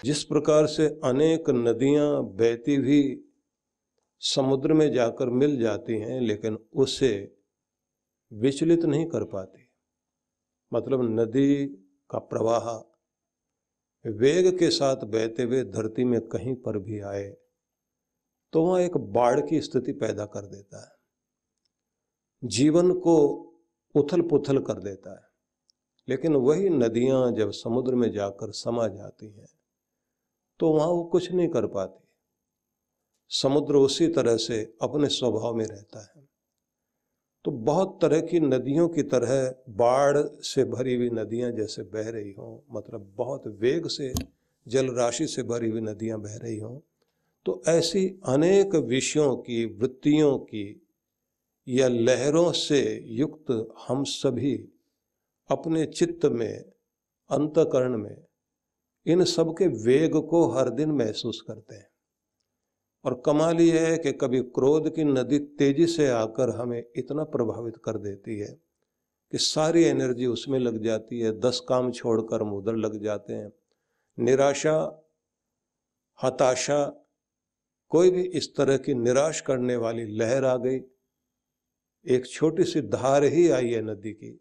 जिस प्रकार से अनेक नदियां बहती हुई समुद्र में जाकर मिल जाती हैं, लेकिन उसे विचलित नहीं कर पाती। मतलब नदी का प्रवाह वेग के साथ बहते हुए धरती में कहीं पर भी आए तो वहां एक बाढ़ की स्थिति पैदा कर देता है, जीवन को उथल पुथल कर देता है। लेकिन वही नदियां जब समुद्र में जाकर समा जाती हैं तो वहां वो कुछ नहीं कर पाती। समुद्र उसी तरह से अपने स्वभाव में रहता है। तो बहुत तरह की नदियों की तरह बाढ़ से भरी हुई नदियां जैसे बह रही हों, मतलब बहुत वेग से जल राशि से भरी हुई नदियां बह रही हों, तो ऐसी अनेक विषयों की, वृत्तियों की या लहरों से युक्त हम सभी अपने चित्त में, अंतःकरण में इन सब के वेग को हर दिन महसूस करते हैं। और कमाल यह है कि कभी क्रोध की नदी तेजी से आकर हमें इतना प्रभावित कर देती है कि सारी एनर्जी उसमें लग जाती है, 10 काम छोड़कर हम उधर लग जाते हैं। निराशा, हताशा, कोई भी इस तरह की निराश करने वाली लहर आ गई, एक छोटी सी धार ही आई है नदी की,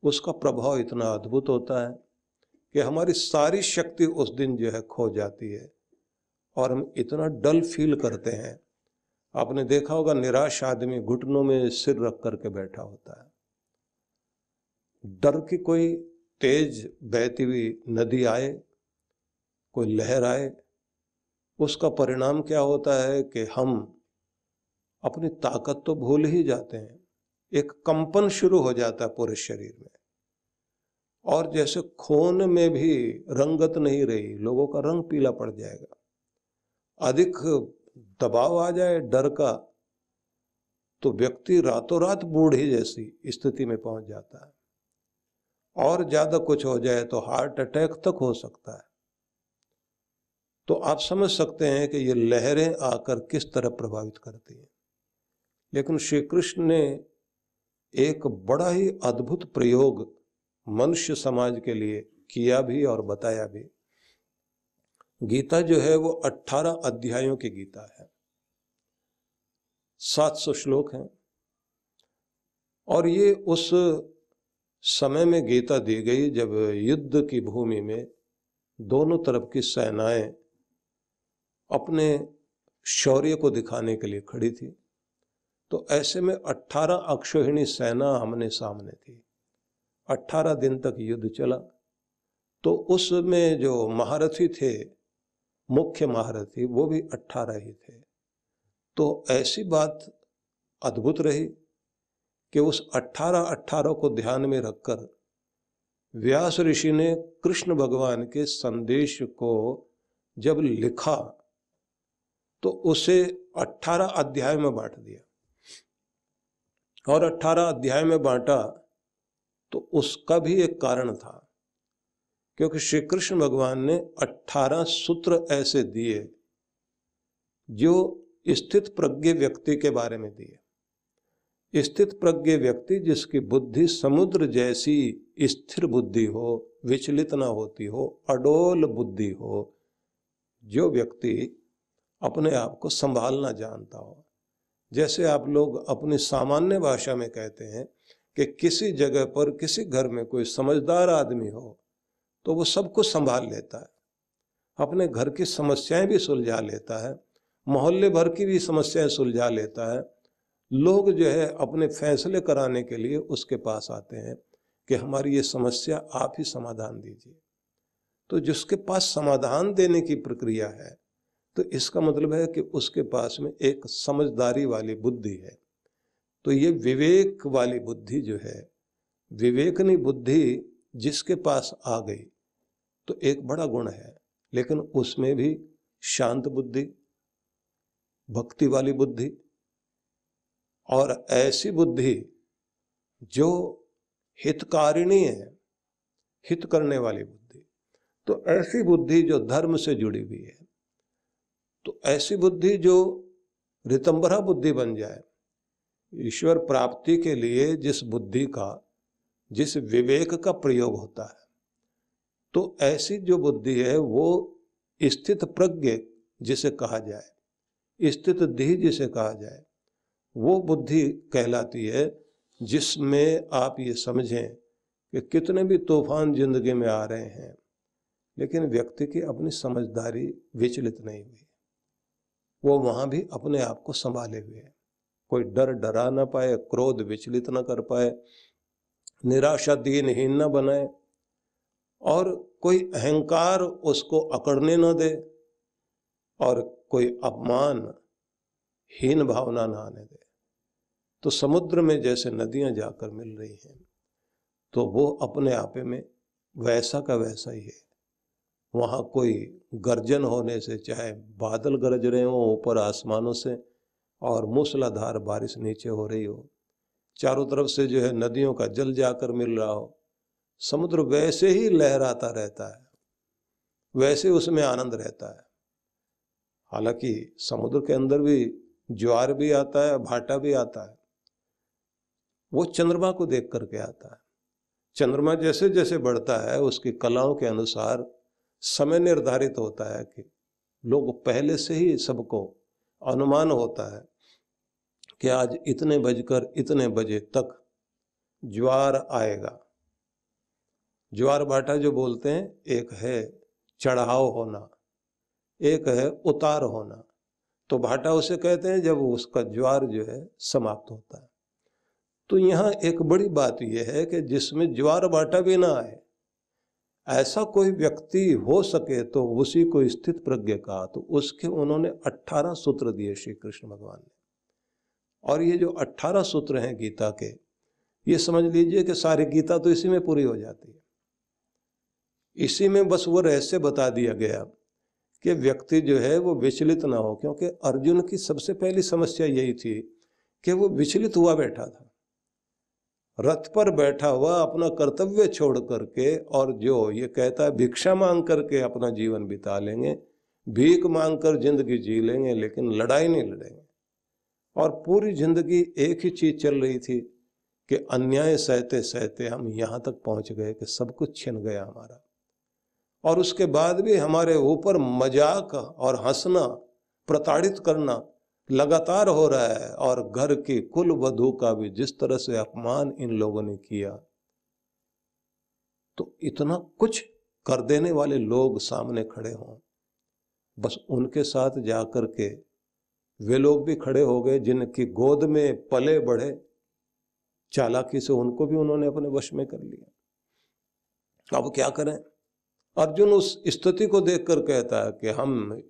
उसका प्रभाव इतना अद्भुत होता है कि हमारी सारी शक्ति उस दिन जो है खो जाती है और हम इतना डल फील करते हैं। आपने देखा होगा निराश आदमी घुटनों में सिर रख करके बैठा होता है। डर की कोई तेज बहती हुई नदी आए, कोई लहर आए, उसका परिणाम क्या होता है कि हम अपनी ताकत तो भूल ही जाते हैं। एक कंपन शुरू हो जाता है पूरे शरीर में, और जैसे खून में भी रंगत नहीं रही, लोगों का रंग पीला पड़ जाएगा। अधिक दबाव आ जाए डर का तो व्यक्ति रातों रात बूढ़ी जैसी स्थिति में पहुंच जाता है, और ज्यादा कुछ हो जाए तो हार्ट अटैक तक हो सकता है। तो आप समझ सकते हैं कि ये लहरें आकर किस तरह प्रभावित करती हैं। लेकिन श्री कृष्ण ने एक बड़ा ही अद्भुत प्रयोग मनुष्य समाज के लिए किया भी और बताया भी। गीता जो है वो 18 अध्यायों की गीता है, 700 श्लोक हैं, और ये उस समय में गीता दी गई जब युद्ध की भूमि में दोनों तरफ की सेनाएं अपने शौर्य को दिखाने के लिए खड़ी थी। तो ऐसे में 18 अक्षौहिणी सेना आमने सामने थी। 18 दिन तक युद्ध चला। तो उसमें जो महारथी थे, मुख्य महारथी, वो भी 18 ही थे। तो ऐसी बात अद्भुत रही कि उस 18 को ध्यान में रखकर व्यास ऋषि ने कृष्ण भगवान के संदेश को जब लिखा तो उसे 18 अध्याय में बांट दिया, और 18 अध्याय में बांटा तो उसका भी एक कारण था, क्योंकि श्री कृष्ण भगवान ने 18 सूत्र ऐसे दिए जो स्थित प्रज्ञ व्यक्ति के बारे में दिए। स्थित प्रज्ञ व्यक्ति जिसकी बुद्धि समुद्र जैसी स्थिर बुद्धि हो, विचलित ना होती हो, अडोल बुद्धि हो, जो व्यक्ति अपने आप को संभालना जानता हो। जैसे आप लोग अपनी सामान्य भाषा में कहते हैं कि किसी जगह पर, किसी घर में कोई समझदार आदमी हो तो वो सब कुछ संभाल लेता है, अपने घर की समस्याएं भी सुलझा लेता है, मोहल्ले भर की भी समस्याएं सुलझा लेता है। लोग जो है अपने फैसले कराने के लिए उसके पास आते हैं कि हमारी ये समस्या आप ही समाधान दीजिए। तो जिसके पास समाधान देने की प्रक्रिया है, तो इसका मतलब है कि उसके पास में एक समझदारी वाली बुद्धि है। तो ये विवेक वाली बुद्धि जो है, विवेकनी बुद्धि जिसके पास आ गई तो एक बड़ा गुण है। लेकिन उसमें भी शांत बुद्धि, भक्ति वाली बुद्धि, और ऐसी बुद्धि जो हितकारिणी है, हित करने वाली बुद्धि। तो ऐसी बुद्धि जो धर्म से जुड़ी हुई है, तो ऐसी बुद्धि जो ऋतंभरा बुद्धि बन जाए। ईश्वर प्राप्ति के लिए जिस बुद्धि का, जिस विवेक का प्रयोग होता है, तो ऐसी जो बुद्धि है वो स्थित प्रज्ञ जिसे कहा जाए, स्थित देह जिसे कहा जाए, वो बुद्धि कहलाती है जिसमें आप ये समझें कि कितने भी तूफान जिंदगी में आ रहे हैं लेकिन व्यक्ति की अपनी समझदारी विचलित नहीं हुई, वो वहां भी अपने आप को संभाले हुए है। कोई डर डरा ना पाए, क्रोध विचलित ना कर पाए, निराशा दीनहीन न बनाए और कोई अहंकार उसको अकड़ने न दे और कोई अपमान हीन भावना ना आने दे। तो समुद्र में जैसे नदियां जाकर मिल रही हैं तो वो अपने आपे में वैसा का वैसा ही है। वहां कोई गर्जन होने से, चाहे बादल गरज रहे हो ऊपर आसमानों से और मूसलाधार बारिश नीचे हो रही हो, चारों तरफ से जो है नदियों का जल जाकर मिल रहा हो, समुद्र वैसे ही लहराता रहता है, वैसे उसमें आनंद रहता है। हालांकि समुद्र के अंदर भी ज्वार भी आता है, भाटा भी आता है, वो चंद्रमा को देख करके आता है। चंद्रमा जैसे जैसे बढ़ता है उसकी कलाओं के अनुसार समय निर्धारित होता है कि लोग पहले से ही सबको अनुमान होता है कि आज इतने बजकर इतने बजे तक ज्वार आएगा। ज्वार भाटा जो बोलते हैं, एक है चढ़ाव होना, एक है उतार होना। तो भाटा उसे कहते हैं जब उसका ज्वार जो है समाप्त होता है। तो यहाँ एक बड़ी बात यह है कि जिसमें ज्वार भाटा भी ना आए ऐसा कोई व्यक्ति हो सके तो उसी को स्थित प्रज्ञ कहा। तो उसके उन्होंने 18 सूत्र दिए श्री कृष्ण भगवान ने। और ये जो 18 सूत्र हैं गीता के, ये समझ लीजिए कि सारी गीता तो इसी में पूरी हो जाती है। इसी में बस वो रहस्य बता दिया गया कि व्यक्ति जो है वो विचलित ना हो, क्योंकि अर्जुन की सबसे पहली समस्या यही थी कि वो विचलित हुआ बैठा था, रथ पर बैठा हुआ अपना कर्तव्य छोड़ करके, और जो ये कहता है भिक्षा मांग करके अपना जीवन बिता लेंगे, भीख मांग कर जिंदगी जी लेंगे लेकिन लड़ाई नहीं लड़ेंगे। और पूरी जिंदगी एक ही चीज चल रही थी कि अन्याय सहते सहते हम यहाँ तक पहुंच गए कि सब कुछ छिन गया हमारा, और उसके बाद भी हमारे ऊपर मजाक और हंसना, प्रताड़ित करना लगातार हो रहा है। और घर की कुल वधू का भी जिस तरह से अपमान इन लोगों ने किया, तो इतना कुछ कर देने वाले लोग सामने खड़े हों, बस उनके साथ जाकर के वे लोग भी खड़े हो गए जिनकी गोद में पले बढ़े, चालाकी से उनको भी उन्होंने अपने वश में कर लिया। अब क्या करें? अर्जुन उस स्थिति को देखकर कहता है कि हम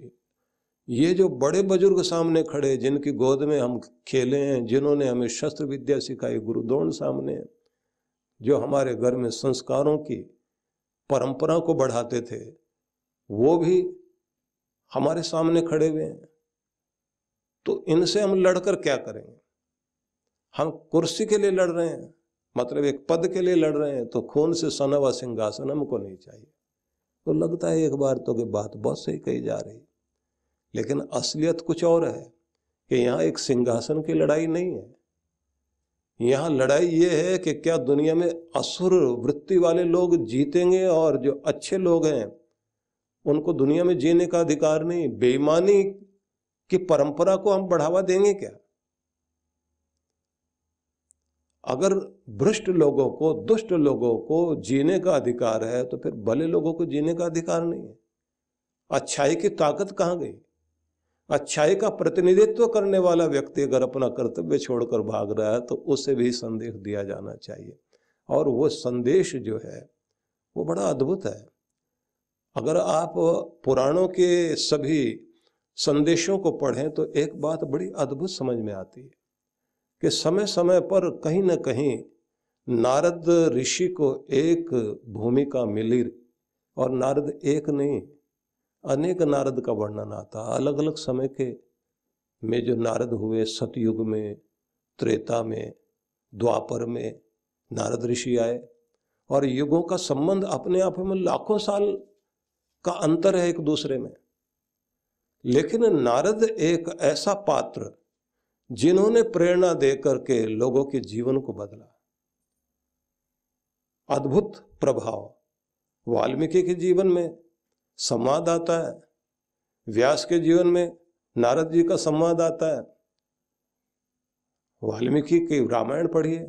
ये जो बड़े बुजुर्ग सामने खड़े, जिनकी गोद में हम खेले हैं, जिन्होंने हमें शस्त्र विद्या सिखाई, गुरु द्रोण सामने हैं, जो हमारे घर में संस्कारों की परंपरा को बढ़ाते थे, वो भी हमारे सामने खड़े हुए हैं। तो इनसे हम लड़कर क्या करेंगे? हम कुर्सी के लिए लड़ रहे हैं, मतलब एक पद के लिए लड़ रहे हैं, तो खून से सना हुआ सिंहासन हमको नहीं चाहिए। तो लगता है एक बार तो कि बात बहुत सही कही जा रही, लेकिन असलियत कुछ और है कि यहाँ एक सिंहासन की लड़ाई नहीं है। यहाँ लड़ाई ये है कि क्या दुनिया में असुर वृत्ति वाले लोग जीतेंगे और जो अच्छे लोग हैं उनको दुनिया में जीने का अधिकार नहीं? बेईमानी की परंपरा को हम बढ़ावा देंगे क्या? अगर भ्रष्ट लोगों को, दुष्ट लोगों को जीने का अधिकार है तो फिर भले लोगों को जीने का अधिकार नहीं है। अच्छाई की ताकत कहाँ गई? अच्छाई का प्रतिनिधित्व करने वाला व्यक्ति अगर अपना कर्तव्य छोड़कर भाग रहा है तो उसे भी संदेश दिया जाना चाहिए। और वो संदेश जो है वो बड़ा अद्भुत है। अगर आप पुराणों के सभी संदेशों को पढ़ें तो एक बात बड़ी अद्भुत समझ में आती है कि समय समय पर कहीं न कहीं नारद ऋषि को एक भूमिका मिली, और नारद एक नहीं, अनेक नारद का वर्णन आता। अलग अलग समय के में जो नारद हुए, सतयुग में, त्रेता में, द्वापर में नारद ऋषि आए, और युगों का संबंध अपने आप में लाखों साल का अंतर है एक दूसरे में। लेकिन नारद एक ऐसा पात्र जिन्होंने प्रेरणा देकर के लोगों के जीवन को बदला, अद्भुत प्रभाव। वाल्मीकि के जीवन में संवाद आता है व्यास के जीवन में नारद जी का संवाद आता है, वाल्मीकि की रामायण पढ़िए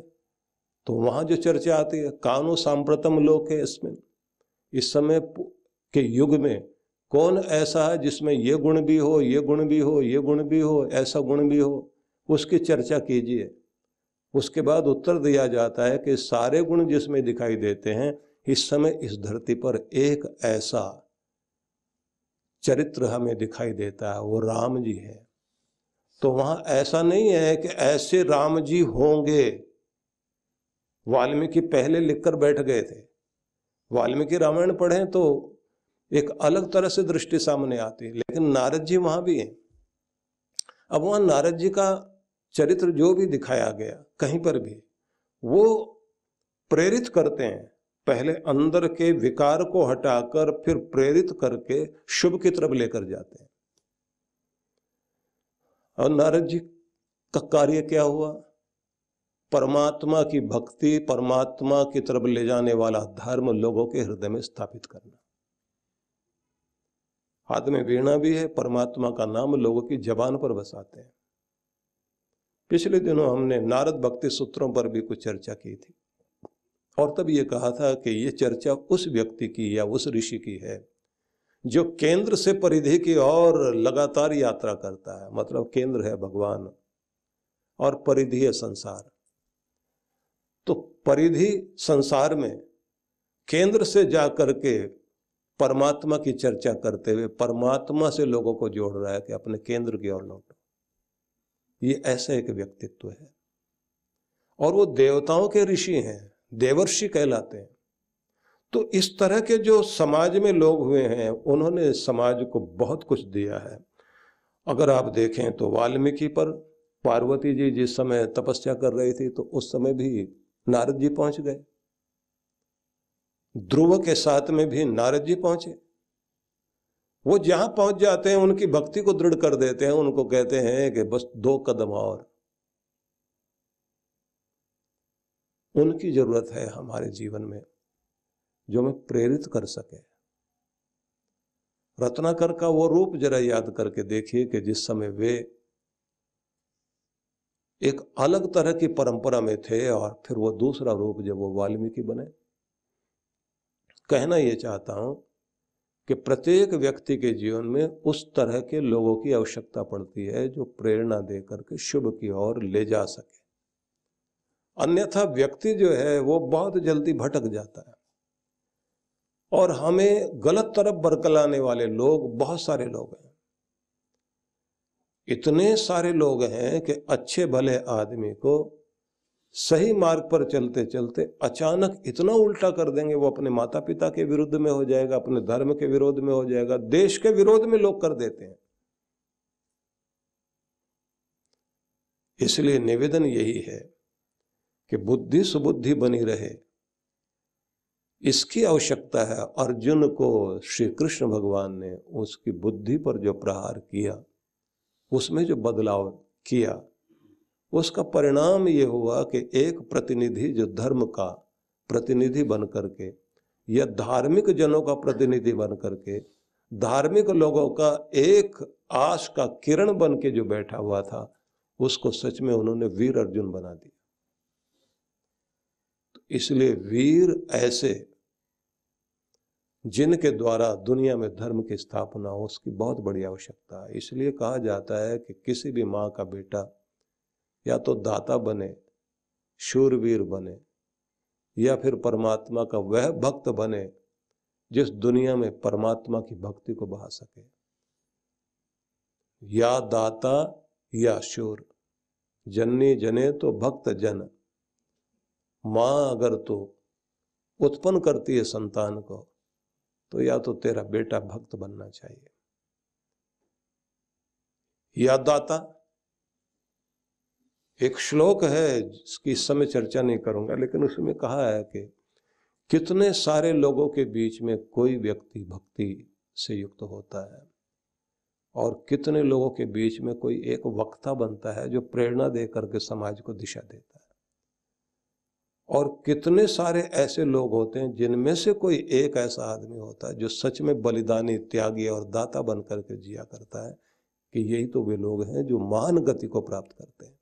तो वहां जो चर्चा आती है, कानो सांप्रतम लोके इसमें, इस समय के युग में कौन ऐसा है जिसमें ये गुण भी हो, ये गुण भी हो, ये गुण भी हो, ऐसा गुण भी हो, उसकी चर्चा कीजिए। उसके बाद उत्तर दिया जाता है कि सारे गुण जिसमें दिखाई देते हैं, इस समय इस धरती पर एक ऐसा चरित्र हमें दिखाई देता है, वो राम जी है। तो वहां ऐसा नहीं है कि ऐसे राम जी होंगे, वाल्मीकि पहले लिखकर बैठ गए थे। वाल्मीकि रामायण पढ़ें तो एक अलग तरह से दृष्टि सामने आती है, लेकिन नारद जी वहां भी हैं। अब वहां नारद जी का चरित्र जो भी दिखाया गया कहीं पर भी, वो प्रेरित करते हैं, पहले अंदर के विकार को हटाकर फिर प्रेरित करके शुभ की तरफ लेकर जाते हैं। और नारद जी का कार्य क्या हुआ? परमात्मा की भक्ति, परमात्मा की तरफ ले जाने वाला धर्म लोगों के हृदय में स्थापित करना। हाथ में वीणा भी है, परमात्मा का नाम लोगों की जबान पर बसाते हैं। पिछले दिनों हमने नारद भक्ति सूत्रों पर भी कुछ चर्चा की थी, और तब ये कहा था कि ये चर्चा उस व्यक्ति की या उस ऋषि की है जो केंद्र से परिधि की ओर लगातार यात्रा करता है। मतलब केंद्र है भगवान और परिधि है संसार। तो परिधि संसार में केंद्र से जाकर के परमात्मा की चर्चा करते हुए परमात्मा से लोगों को जोड़ रहा है कि अपने केंद्र की ओर लौटो। ये ऐसा एक व्यक्तित्व है, और वो देवताओं के ऋषि हैं, देवर्षि कहलाते हैं। तो इस तरह के जो समाज में लोग हुए हैं, उन्होंने समाज को बहुत कुछ दिया है। अगर आप देखें तो वाल्मीकि पर पार्वती जी जिस समय तपस्या कर रही थी, तो उस समय भी नारद जी पहुंच गए। ध्रुव के साथ में भी नारद जी पहुंचे। वो जहां पहुंच जाते हैं उनकी भक्ति को दृढ़ कर देते हैं, उनको कहते हैं कि बस 2 कदम और। उनकी जरूरत है हमारे जीवन में, जो हमें प्रेरित कर सके। रत्नाकर का वो रूप जरा याद करके देखिए कि जिस समय वे एक अलग तरह की परंपरा में थे, और फिर वो दूसरा रूप जब वो वाल्मीकि बने। कहना ये चाहता हूं कि प्रत्येक व्यक्ति के जीवन में उस तरह के लोगों की आवश्यकता पड़ती है जो प्रेरणा देकर के शुभ की ओर ले जा सके। अन्यथा व्यक्ति जो है वो बहुत जल्दी भटक जाता है, और हमें गलत तरफ बरकलाने वाले लोग बहुत सारे लोग हैं। इतने सारे लोग हैं कि अच्छे भले आदमी को सही मार्ग पर चलते चलते अचानक इतना उल्टा कर देंगे, वो अपने माता पिता के विरुद्ध में हो जाएगा, अपने धर्म के विरोध में हो जाएगा, देश के विरोध में लोग कर देते हैं। इसलिए निवेदन यही है कि बुद्धि सुबुद्धि बनी रहे, इसकी आवश्यकता है। अर्जुन को श्री कृष्ण भगवान ने उसकी बुद्धि पर जो प्रहार किया, उसमें जो बदलाव किया, उसका परिणाम ये हुआ कि एक प्रतिनिधि जो धर्म का प्रतिनिधि बन करके या धार्मिक जनों का प्रतिनिधि बन करके धार्मिक लोगों का एक आश का किरण बन के जो बैठा हुआ था, उसको सच में उन्होंने वीर अर्जुन बना दिया। तो इसलिए वीर ऐसे जिनके द्वारा दुनिया में धर्म की स्थापना हो, उसकी बहुत बड़ी आवश्यकता है। इसलिए कहा जाता है कि किसी भी माँ का बेटा या तो दाता बने, शूरवीर बने, या फिर परमात्मा का वह भक्त बने जिस दुनिया में परमात्मा की भक्ति को बहा सके। या दाता या शूर, जननी जने तो भक्त जन। मां अगर तो उत्पन्न करती है संतान को, तो या तो तेरा बेटा भक्त बनना चाहिए या दाता। एक श्लोक है जिसकी इस समय चर्चा नहीं करूंगा, लेकिन उसमें कहा है कि कितने सारे लोगों के बीच में कोई व्यक्ति भक्ति से युक्त होता है, और कितने लोगों के बीच में कोई एक वक्ता बनता है जो प्रेरणा दे करके समाज को दिशा देता है। और कितने सारे ऐसे लोग होते हैं जिनमें से कोई एक ऐसा आदमी होता है जो सच में बलिदानी, त्यागी और दाता बन करके जिया करता है कि यही तो वे लोग हैं जो महान गति को प्राप्त करते हैं।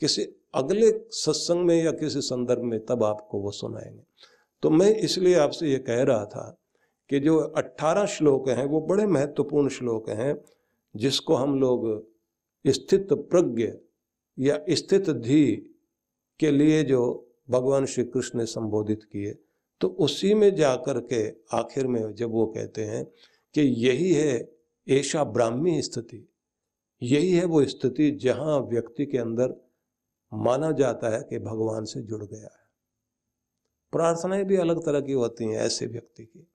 किसी अगले सत्संग में या किसी संदर्भ में तब आपको वो सुनाएंगे। तो मैं इसलिए आपसे ये कह रहा था कि जो 18 श्लोक हैं वो बड़े महत्वपूर्ण श्लोक हैं, जिसको हम लोग स्थित प्रज्ञ या स्थित धी के लिए जो भगवान श्री कृष्ण ने संबोधित किए, तो उसी में जाकर के आखिर में जब वो कहते हैं कि यही है ऐशा ब्राह्मी स्थिति, यही है वो स्थिति जहां व्यक्ति के अंदर माना जाता है कि भगवान से जुड़ गया है। प्रार्थनाएं भी अलग तरह की होती हैं ऐसे व्यक्ति की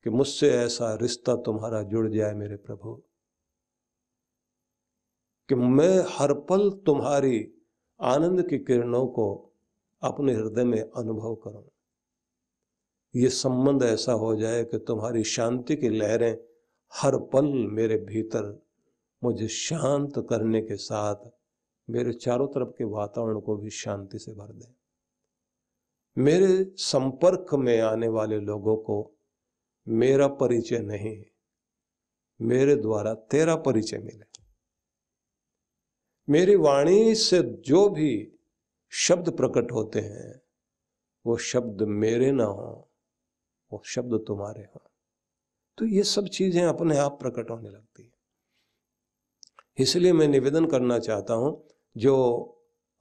कि मुझसे ऐसा रिश्ता तुम्हारा जुड़ जाए मेरे प्रभु कि मैं हर पल तुम्हारी आनंद की किरणों को अपने हृदय में अनुभव करूं। ये संबंध ऐसा हो जाए कि तुम्हारी शांति की लहरें हर पल मेरे भीतर मुझे शांत करने के साथ मेरे चारों तरफ के वातावरण को भी शांति से भर दें। मेरे संपर्क में आने वाले लोगों को मेरा परिचय नहीं, मेरे द्वारा तेरा परिचय मिले। मेरी वाणी से जो भी शब्द प्रकट होते हैं वो शब्द मेरे ना हो, वो शब्द तुम्हारे हो। तो ये सब चीजें अपने आप प्रकट होने लगती है। इसलिए मैं निवेदन करना चाहता हूं, जो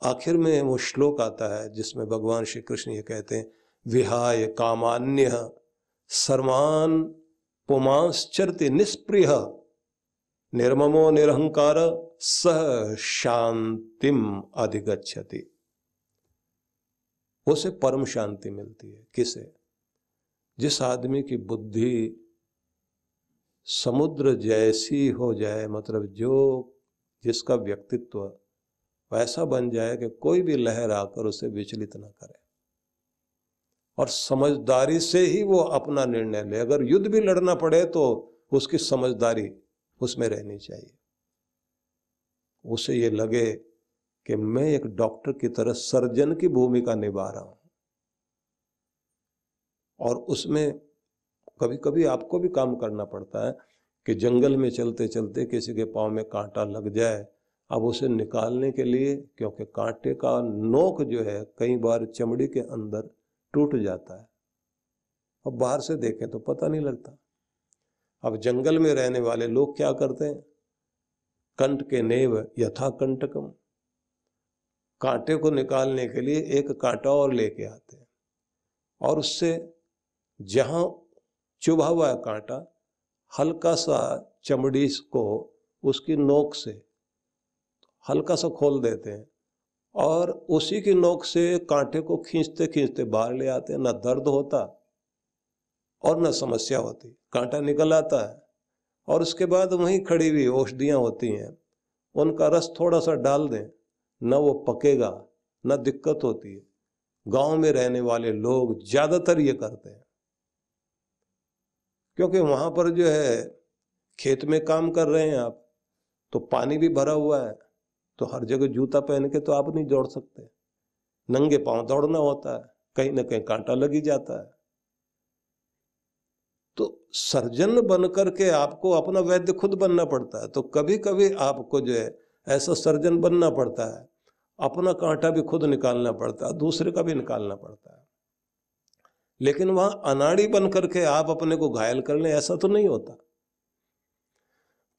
आखिर में वो श्लोक आता है जिसमें भगवान श्री कृष्ण ये कहते हैं, विहाय कामान्य सर्वान् पुमांश्चरति निष्प्रिय निर्ममो निरहंकार सह शांतिम अधिगच्छति। उसे परम शांति मिलती है। किसे? जिस आदमी की बुद्धि समुद्र जैसी हो जाए, मतलब जो जिसका व्यक्तित्व वैसा बन जाए कि कोई भी लहर आकर उसे विचलित ना करे, और समझदारी से ही वो अपना निर्णय ले। अगर युद्ध भी लड़ना पड़े तो उसकी समझदारी उसमें रहनी चाहिए। उसे ये लगे कि मैं एक डॉक्टर की तरह सर्जन की भूमिका निभा रहा हूं, और उसमें कभी कभी आपको भी काम करना पड़ता है कि जंगल में चलते चलते किसी के पांव में कांटा लग जाए, अब उसे निकालने के लिए, क्योंकि कांटे का नोक जो है कई बार चमड़ी के अंदर टूट जाता है, अब बाहर से देखें तो पता नहीं लगता। अब जंगल में रहने वाले लोग क्या करते हैं, कंट के नेव यथा कंटकम, कांटे को निकालने के लिए एक कांटा और लेके आते हैं, और उससे जहां चुभा हुआ है कांटा, हल्का सा चमड़ी को उसकी नोक से हल्का सा खोल देते हैं, और उसी की नोक से कांटे को खींचते खींचते बाहर ले आते हैं। ना दर्द होता और ना समस्या होती, कांटा निकल आता है, और उसके बाद वहीं खड़ी हुई औषधियां होती हैं, उनका रस थोड़ा सा डाल दें, न वो पकेगा न दिक्कत होती है। गांव में रहने वाले लोग ज्यादातर ये करते हैं, क्योंकि वहां पर जो है खेत में काम कर रहे हैं आप, तो पानी भी भरा हुआ है, तो हर जगह जूता पहन के तो आप नहीं दौड़ सकते, नंगे पांव दौड़ना होता है, कहीं ना कहीं कांटा लग ही जाता है। तो सर्जन बनकर के आपको अपना वैद्य खुद बनना पड़ता है। तो कभी कभी आपको जो है ऐसा सर्जन बनना पड़ता है, अपना कांटा भी खुद निकालना पड़ता है, दूसरे का भी निकालना पड़ता है। लेकिन वहां अनाड़ी बन करके आप अपने को घायल कर लें, ऐसा तो नहीं होता।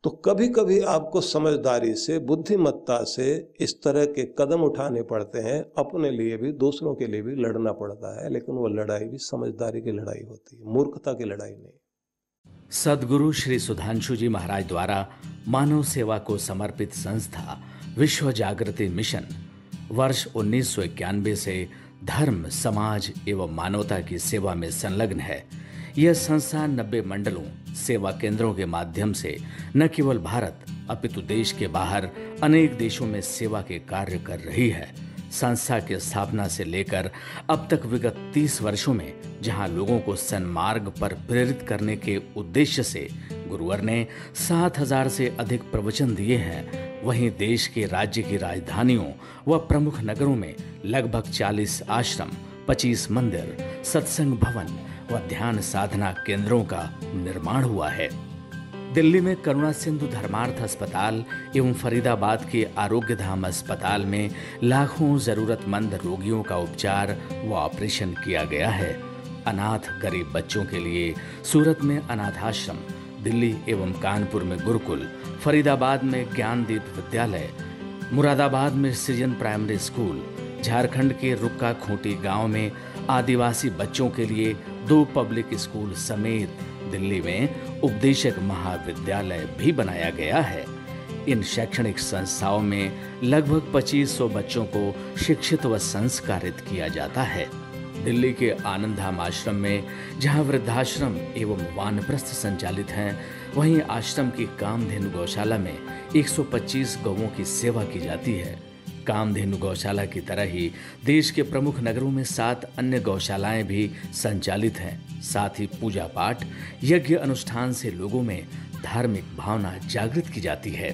तो कभी कभी आपको समझदारी से, बुद्धिमत्ता से इस तरह के कदम उठाने पड़ते हैं, अपने लिए भी दूसरों के लिए भी लड़ना पड़ता है, लेकिन वो लड़ाई भी समझदारी की लड़ाई होती है, मूर्खता की लड़ाई नहीं। सद्गुरु श्री सुधांशु जी महाराज द्वारा मानव सेवा को समर्पित संस्था विश्व जागृति मिशन वर्ष 1991 से धर्म, समाज एवं मानवता की सेवा में संलग्न है। यह संस्था 90 मंडलों, सेवा केंद्रों के माध्यम से न केवल भारत अपितु देश के बाहर अनेक देशों में सेवा के कार्य कर रही है। संस्था की स्थापना से लेकर अब तक विगत 30 वर्षों में जहां लोगों को सन्मार्ग पर प्रेरित करने के उद्देश्य से गुरुवर ने 7000 से अधिक प्रवचन दिए हैं, वहीं देश के राज्य की राजधानियों व प्रमुख नगरों में लगभग 40 आश्रम, 25 मंदिर, सत्संग भवन व ध्यान साधना केंद्रों का निर्माण हुआ है। दिल्ली में करुणा सिंधु धर्मार्थ अस्पताल एवं फरीदाबाद के आरोग्य धाम अस्पताल में लाखों जरूरतमंद रोगियों का उपचार व ऑपरेशन किया गया है। अनाथ गरीब बच्चों के लिए सूरत में अनाथाश्रम, दिल्ली एवं कानपुर में गुरुकुल, फरीदाबाद में ज्ञानदीप विद्यालय, मुरादाबाद में सृजन प्राइमरी स्कूल, झारखंड के रुक्का खूंटी गांव में आदिवासी बच्चों के लिए 2 पब्लिक स्कूल समेत दिल्ली में उपदेशक महाविद्यालय भी बनाया गया है। इन शैक्षणिक संस्थाओं में लगभग 2500 बच्चों को शिक्षित व संस्कारित किया जाता है। दिल्ली के आनंदधाम आश्रम में जहां वृद्धाश्रम एवं वानप्रस्थ संचालित हैं, वहीं आश्रम की कामधेनु गौशाला में 125 गौओं की सेवा की जाती है। कामधेनु गौशाला की तरह ही देश के प्रमुख नगरों में 7 अन्य गौशालाएं भी संचालित हैं। साथ ही पूजा पाठ, यज्ञ अनुष्ठान से लोगों में धार्मिक भावना जागृत की जाती है।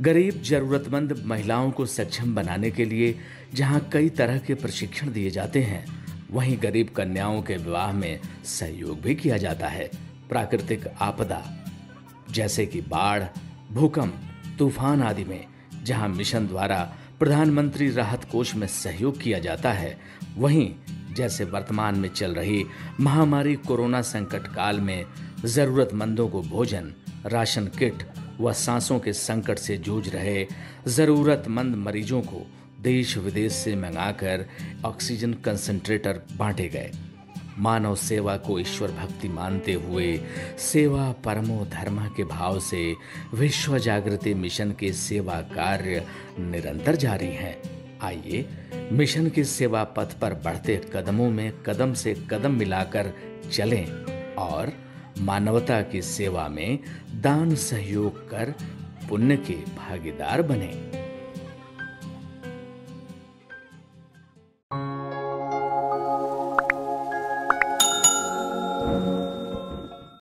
गरीब जरूरतमंद महिलाओं को सक्षम बनाने के लिए जहां कई तरह के प्रशिक्षण दिए जाते हैं, वहीं गरीब कन्याओं के विवाह में सहयोग भी किया जाता है। प्राकृतिक आपदा जैसे कि बाढ़, भूकंप, तूफान आदि में जहां मिशन द्वारा प्रधानमंत्री राहत कोष में सहयोग किया जाता है, वहीं जैसे वर्तमान में चल रही महामारी कोरोना संकट काल में जरूरतमंदों को भोजन, राशन किट व सांसों के संकट से जूझ रहे जरूरतमंद मरीजों को देश विदेश से मंगाकर ऑक्सीजन कंसंट्रेटर बांटे गए। मानव सेवा को ईश्वर भक्ति मानते हुए सेवा परमो धर्म के भाव से विश्व जागृति मिशन के सेवा कार्य निरंतर जारी हैं। आइए मिशन के सेवा पथ पर बढ़ते कदमों में कदम से कदम मिलाकर चलें और मानवता की सेवा में दान सहयोग कर पुण्य के भागीदार बनें।